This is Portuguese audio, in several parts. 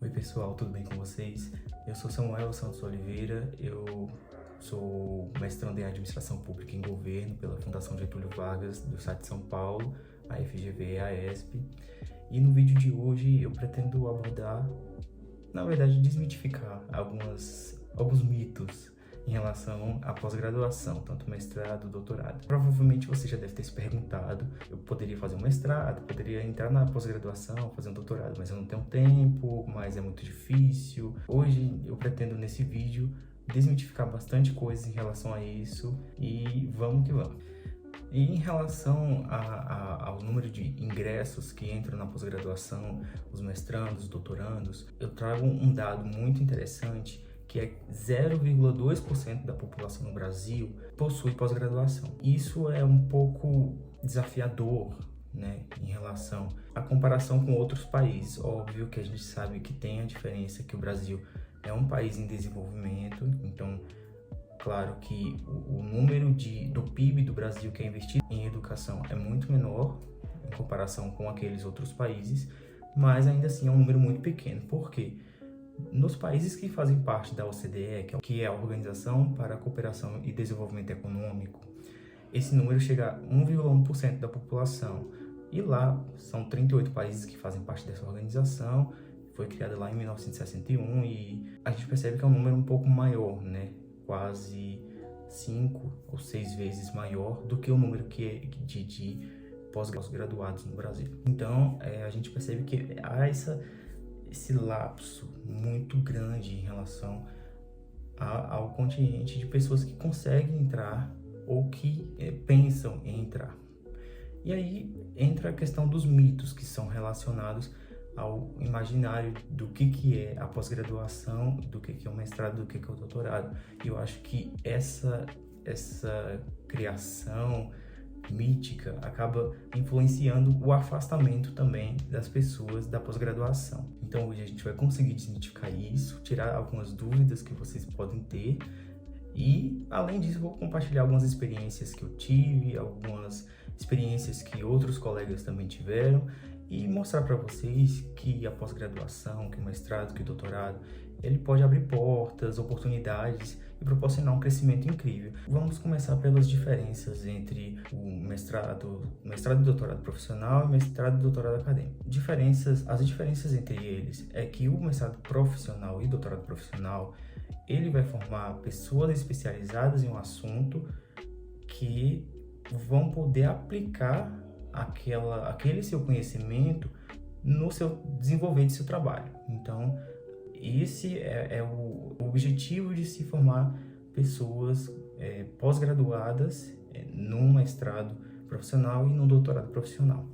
Oi pessoal, tudo bem com vocês? Eu sou Samuel Santos Oliveira, eu sou mestrando em Administração Pública em Governo pela Fundação Getúlio Vargas do Estado de São Paulo, a FGV e a ESP. E no vídeo de hoje eu pretendo abordar, na verdade, desmitificar alguns mitos em relação à pós-graduação, tanto mestrado, doutorado. Provavelmente você já deve ter se perguntado, eu poderia fazer um mestrado, poderia entrar na pós-graduação, fazer um doutorado, mas eu não tenho tempo, mas é muito difícil. Hoje eu pretendo nesse vídeo desmitificar bastante coisas em relação a isso e vamos que vamos. E em relação ao número de ingressos que entram na pós-graduação, os mestrandos, os doutorandos, eu trago um dado muito interessante, que é 0,2% da população no Brasil possui pós-graduação. Isso é um pouco desafiador, né, em relação à comparação com outros países. Óbvio que a gente sabe que tem a diferença que o Brasil é um país em desenvolvimento, então claro que o número do PIB do Brasil que é investido em educação é muito menor em comparação com aqueles outros países, mas ainda assim é um número muito pequeno. Por quê? Nos países que fazem parte da OCDE, que é a Organização para a Cooperação e Desenvolvimento Econômico, esse número chega a 1,1% da população. E lá são 38 países que fazem parte dessa organização, foi criada lá em 1961 e a gente percebe que é um número um pouco maior, né? Quase 5 ou 6 vezes maior do que o número que é de pós-graduados no Brasil. Então, a gente percebe que há esse lapso muito grande em relação ao contingente de pessoas que conseguem entrar ou que pensam em entrar. E aí entra a questão dos mitos que são relacionados ao imaginário do que é a pós-graduação, do que é o mestrado, do que é o doutorado. E eu acho que essa criação mítica acaba influenciando o afastamento também das pessoas da pós-graduação. Então hoje a gente vai conseguir desmitificar isso, tirar algumas dúvidas que vocês podem ter e, além disso, vou compartilhar algumas experiências que eu tive, algumas experiências que outros colegas também tiveram e mostrar para vocês que a pós-graduação, que o mestrado, que o doutorado, ele pode abrir portas, oportunidades e proporcionar um crescimento incrível. Vamos começar pelas diferenças entre o mestrado e doutorado profissional e mestrado e doutorado acadêmico. As diferenças entre eles é que o mestrado profissional e doutorado profissional, ele vai formar pessoas especializadas em um assunto que vão poder aplicar aquele seu conhecimento no seu desenvolver de seu trabalho. Então, esse é o objetivo de se formar pessoas pós-graduadas num mestrado profissional e num doutorado profissional.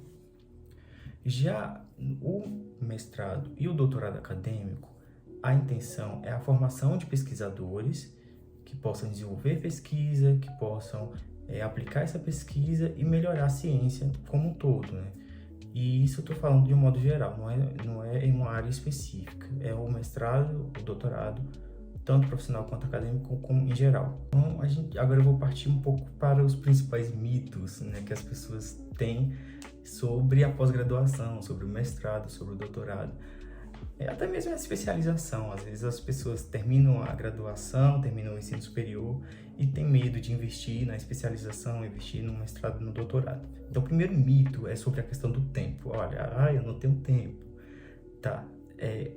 Já o mestrado e o doutorado acadêmico, a intenção é a formação de pesquisadores que possam desenvolver pesquisa, que possam aplicar essa pesquisa e melhorar a ciência como um todo, né? E isso eu estou falando de um modo geral, não é em uma área específica. É o mestrado, o doutorado, tanto profissional quanto acadêmico, como em geral. Então, agora eu vou partir um pouco para os principais mitos, né, que as pessoas têm sobre a pós-graduação, sobre o mestrado, sobre o doutorado. Até mesmo a especialização. Às vezes as pessoas terminam a graduação, terminam o ensino superior e têm medo de investir na especialização, investir no mestrado, no doutorado. Então, o primeiro mito é sobre a questão do tempo. Olha, eu não tenho tempo. Tá.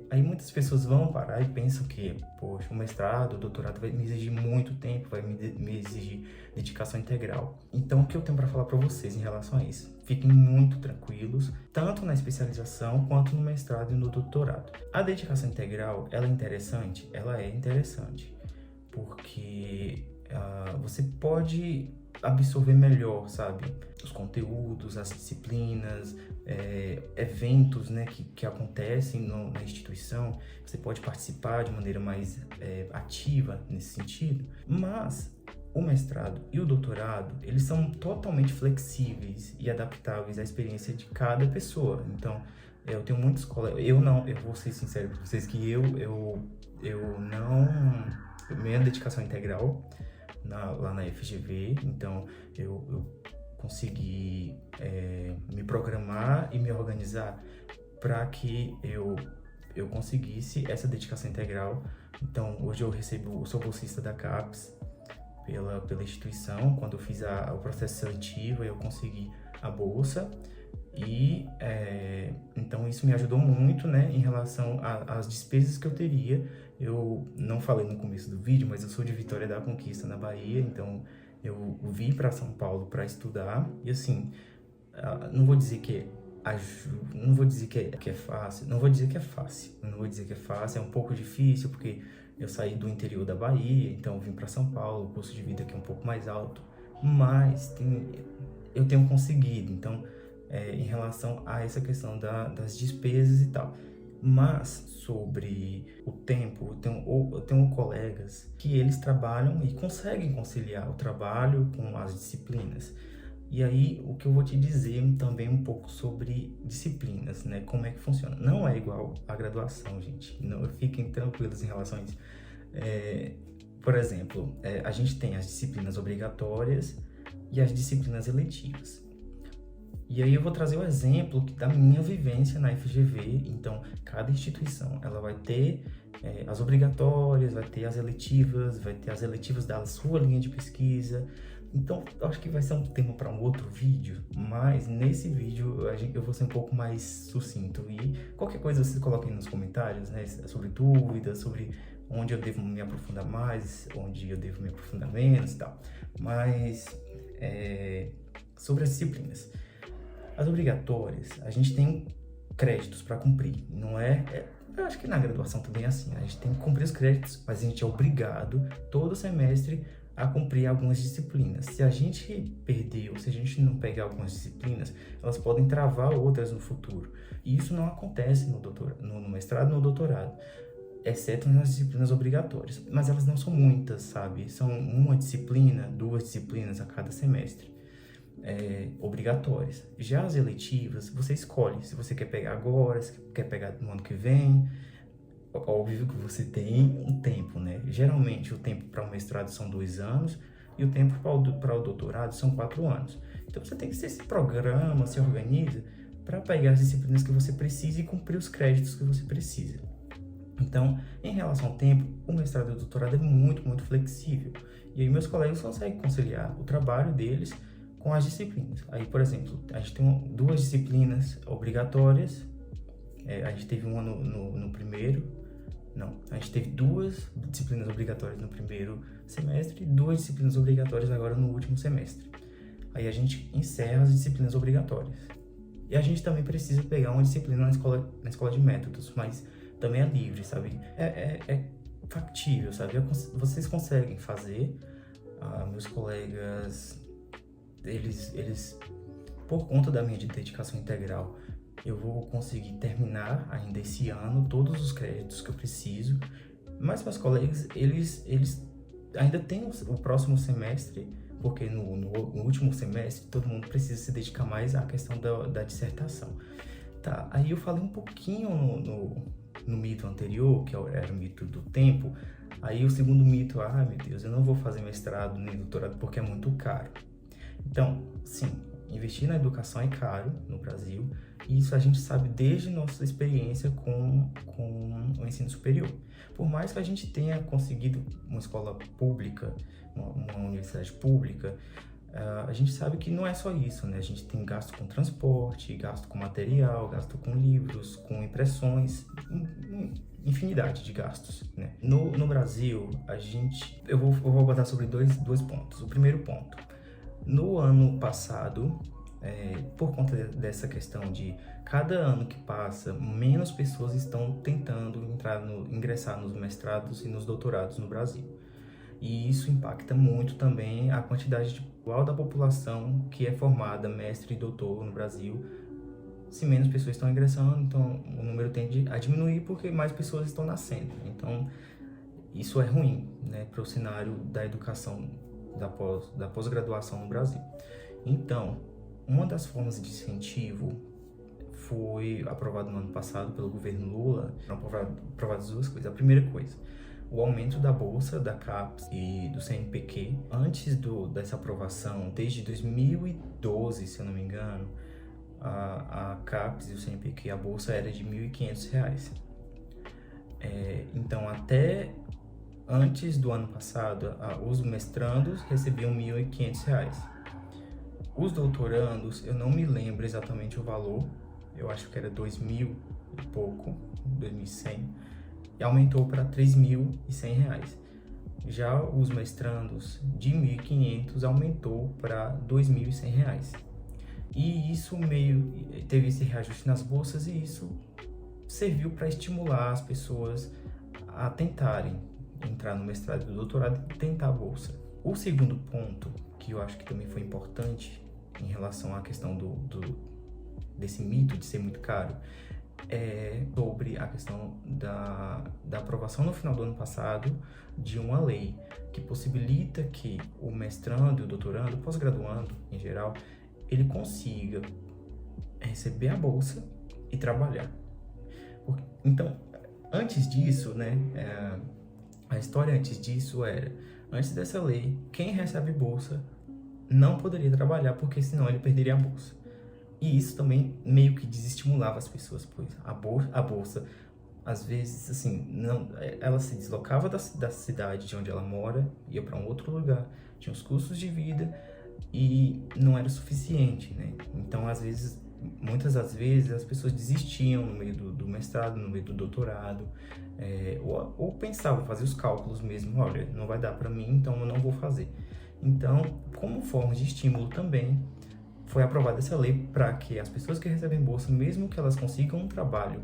Aí muitas pessoas vão parar e pensam que, poxa, o mestrado, o doutorado vai me exigir muito tempo, vai me exigir dedicação integral. Então, o que eu tenho para falar para vocês em relação a isso? Fiquem muito tranquilos, tanto na especialização quanto no mestrado e no doutorado. A dedicação integral, ela é interessante, porque você pode absorver melhor, sabe, os conteúdos, as disciplinas, eventos, né, que acontecem na instituição. Você pode participar de maneira mais ativa nesse sentido, mas o mestrado e o doutorado, eles são totalmente flexíveis e adaptáveis à experiência de cada pessoa. Então, eu tenho muitos colegas, eu vou ser sincero com vocês que eu minha dedicação integral lá na FGV, então eu consegui me programar e me organizar para que eu eu conseguisse essa dedicação integral. Então, hoje eu sou bolsista da CAPES pela instituição. Quando eu fiz o processo seletivo, eu consegui a bolsa. E então isso me ajudou muito, né, em relação às despesas que eu teria. Eu não falei no começo do vídeo, mas eu sou de Vitória da Conquista, na Bahia, então eu vim para São Paulo para estudar. E assim, não vou dizer que não vou dizer que é fácil, não vou dizer que é fácil, não vou dizer que é fácil, é um pouco difícil, porque eu saí do interior da Bahia, então eu vim para São Paulo, o custo de vida aqui é um pouco mais alto, mas eu tenho conseguido, então, em relação a essa questão das despesas e tal. Mas sobre o tempo, eu tenho colegas que eles trabalham e conseguem conciliar o trabalho com as disciplinas. E aí, o que eu vou te dizer também um pouco sobre disciplinas, né? Como é que funciona. Não é igual à graduação, gente. Não fiquem tranquilos em relação a isso. Por exemplo, a gente tem as disciplinas obrigatórias e as disciplinas eletivas. E aí eu vou trazer o exemplo da minha vivência na FGV. Então, cada instituição, ela vai ter as obrigatórias, vai ter as eletivas da sua linha de pesquisa. Então, eu acho que vai ser um tema para um outro vídeo, mas nesse vídeo eu vou ser um pouco mais sucinto. E qualquer coisa vocês coloquem nos comentários, né, sobre dúvidas, sobre onde eu devo me aprofundar mais, onde eu devo me aprofundar menos e tal. Mas, sobre as disciplinas. As obrigatórias, a gente tem créditos para cumprir, não eu acho que na graduação também é assim, a gente tem que cumprir os créditos, mas a gente é obrigado todo semestre a cumprir algumas disciplinas. Se a gente perder ou se a gente não pegar algumas disciplinas, elas podem travar outras no futuro. E isso não acontece no mestrado e no doutorado, exceto nas disciplinas obrigatórias. Mas elas não são muitas, sabe? São uma disciplina, 2 disciplinas a cada semestre. Obrigatórias. Já as eletivas, você escolhe se você quer pegar agora, se quer pegar no ano que vem. Óbvio que você tem um tempo, né? Geralmente o tempo para o mestrado são 2 anos e o tempo para o doutorado são 4 anos. Então você tem que se programa, se organiza para pegar as disciplinas que você precisa e cumprir os créditos que você precisa. Então, em relação ao tempo, o mestrado e o doutorado é muito, muito flexível. E aí meus colegas conseguem conciliar o trabalho deles com as disciplinas. Aí, por exemplo, a gente tem 2 disciplinas obrigatórias. A gente teve uma no primeiro. Não, a gente teve 2 disciplinas obrigatórias no primeiro semestre e 2 disciplinas obrigatórias agora no último semestre. Aí a gente encerra as disciplinas obrigatórias. E a gente também precisa pegar uma disciplina na escola de métodos, mas também é livre, sabe? É factível, sabe? Vocês conseguem fazer. Meus colegas, eles, por conta da minha dedicação integral, eu vou conseguir terminar ainda esse ano todos os créditos que eu preciso, mas meus colegas, eles ainda têm o próximo semestre, porque no último semestre todo mundo precisa se dedicar mais à questão da dissertação. Tá, aí eu falei um pouquinho no mito anterior, que era o mito do tempo. Aí o segundo mito, meu Deus, eu não vou fazer mestrado nem doutorado porque é muito caro. Então, sim, investir na educação é caro no Brasil, e isso a gente sabe desde nossa experiência com o ensino superior. Por mais que a gente tenha conseguido uma escola pública, uma universidade pública, a gente sabe que não é só isso, né? A gente tem gasto com transporte, gasto com material, gasto com livros, com impressões, infinidade de gastos, né? No Brasil, eu vou botar sobre dois pontos. O primeiro ponto, no ano passado, por conta dessa questão de cada ano que passa, menos pessoas estão tentando ingressar nos mestrados e nos doutorados no Brasil. E isso impacta muito também a quantidade atual da população que é formada mestre e doutor no Brasil. Se menos pessoas estão ingressando, então o número tende a diminuir porque mais pessoas estão nascendo. Então, isso é ruim, né, para o cenário da educação da pós-graduação no Brasil. Então, uma das formas de incentivo foi aprovado no ano passado pelo governo Lula. Foram aprovadas 2 coisas. A primeira coisa, o aumento da bolsa da CAPES e do CNPq. Antes dessa aprovação, desde 2012, se eu não me engano, a CAPES e o CNPq, a bolsa era de R$ 1.500. Então, até antes do ano passado, os mestrandos recebiam R$ 1.500. Os doutorandos, eu não me lembro exatamente o valor, eu acho que era 2.000 e pouco, 2.100, e aumentou para R$ 3.100. Já os mestrandos de 1.500 aumentou para R$ 2.100. E isso teve esse reajuste nas bolsas, e isso serviu para estimular as pessoas a tentarem entrar no mestrado e no doutorado e tentar a bolsa. O segundo ponto, que eu acho que também foi importante em relação à questão desse mito de ser muito caro, é sobre a questão da aprovação no final do ano passado de uma lei que possibilita que o mestrando, o doutorando, o pós-graduando em geral, ele consiga receber a bolsa e trabalhar. Então, antes disso, né, a história antes disso era, antes dessa lei, quem recebe bolsa não poderia trabalhar, porque senão ele perderia a bolsa. E isso também meio que desestimulava as pessoas, pois a bolsa, às vezes, assim, ela se deslocava da cidade de onde ela mora, ia para um outro lugar, tinha os custos de vida e não era suficiente, né? Então, muitas das vezes, as pessoas desistiam no meio do mestrado, no meio do doutorado, ou pensavam, fazer os cálculos mesmo, olha, não vai dar para mim, então eu não vou fazer. Então, como forma de estímulo também, foi aprovada essa lei para que as pessoas que recebem bolsa, mesmo que elas consigam um trabalho,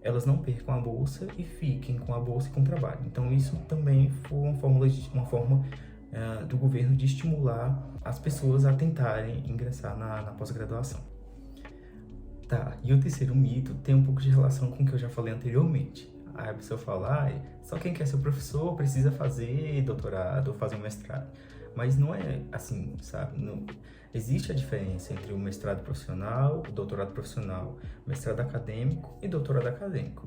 elas não percam a bolsa e fiquem com a bolsa e com o trabalho. Então, isso também foi uma forma do governo de estimular as pessoas a tentarem ingressar na pós-graduação. Tá, e o terceiro mito tem um pouco de relação com o que eu já falei anteriormente. Aí a pessoa fala, só quem quer ser professor precisa fazer doutorado ou fazer um mestrado. Mas não é assim, sabe? Não, existe a diferença entre o mestrado profissional, o doutorado profissional, mestrado acadêmico e doutorado acadêmico.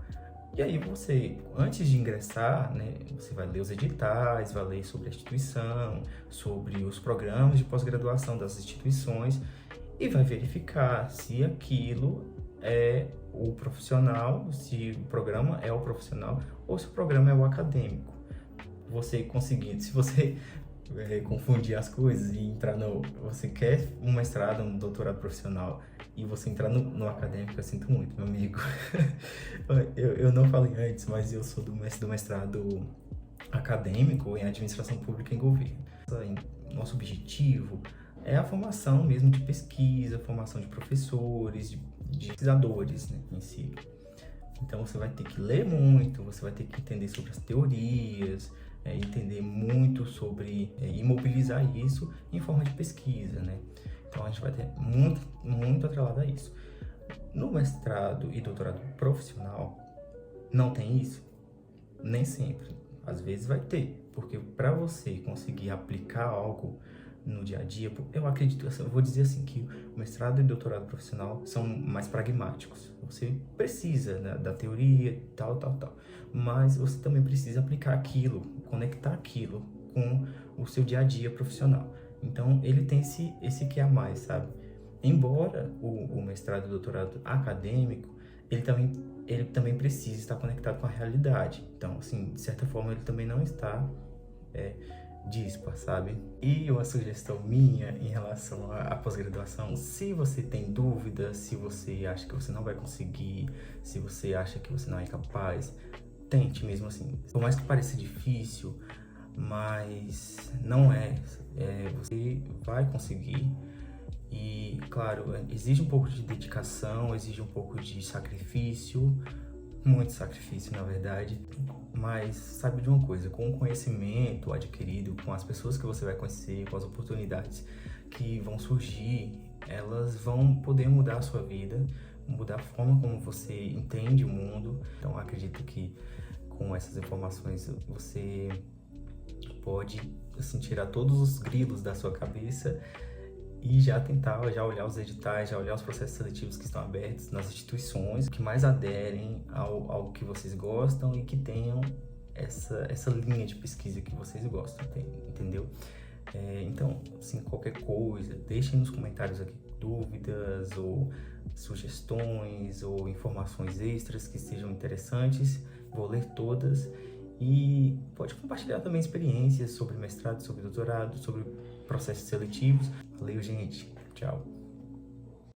E aí você, antes de ingressar, né, você vai ler os editais, vai ler sobre a instituição, sobre os programas de pós-graduação das instituições e vai verificar se aquilo é o profissional, se o programa é o profissional ou se o programa é o acadêmico. Se você confundir as coisas e entrar você quer um mestrado, um doutorado profissional e você entrar no acadêmico, eu sinto muito, meu amigo. eu não falei antes, mas eu sou do mestrado acadêmico em administração pública e governo. Nosso objetivo é a formação mesmo de pesquisa, formação de professores, de pesquisadores, né, em si. Então você vai ter que ler muito, você vai ter que entender sobre as teorias, entender muito sobre e mobilizar isso em forma de pesquisa, né? Então a gente vai ter muito, muito atrelado a isso. No mestrado e doutorado profissional, não tem isso? Nem sempre. Às vezes vai ter, porque para você conseguir aplicar algo no dia a dia, eu acredito, eu vou dizer assim, que o mestrado e o doutorado profissional são mais pragmáticos. Você precisa, né, da teoria, tal, mas você também precisa aplicar aquilo, conectar aquilo com o seu dia a dia profissional. Então, ele tem esse que a mais, sabe? Embora o mestrado e o doutorado acadêmico, ele também precisa estar conectado com a realidade. Então, assim, de certa forma, ele também não está dispa, sabe? E uma sugestão minha em relação à pós-graduação, se você tem dúvidas, se você acha que você não vai conseguir, se você acha que você não é capaz, tente mesmo assim. Por mais que pareça difícil, mas não você vai conseguir. E, claro, exige um pouco de dedicação, exige um pouco de sacrifício, muito sacrifício, na verdade, mas sabe de uma coisa, com o conhecimento adquirido, com as pessoas que você vai conhecer, com as oportunidades que vão surgir, elas vão poder mudar a sua vida, mudar a forma como você entende o mundo. Então, acredito que com essas informações você pode, assim, tirar todos os grilos da sua cabeça e já olhar os editais, já olhar os processos seletivos que estão abertos nas instituições que mais aderem ao que vocês gostam e que tenham essa linha de pesquisa que vocês gostam, entendeu? Então, assim, qualquer coisa, deixem nos comentários aqui dúvidas ou sugestões ou informações extras que sejam interessantes vou ler todas e pode compartilhar também experiências sobre mestrado, sobre doutorado, sobre processos seletivos. Valeu, gente. Tchau.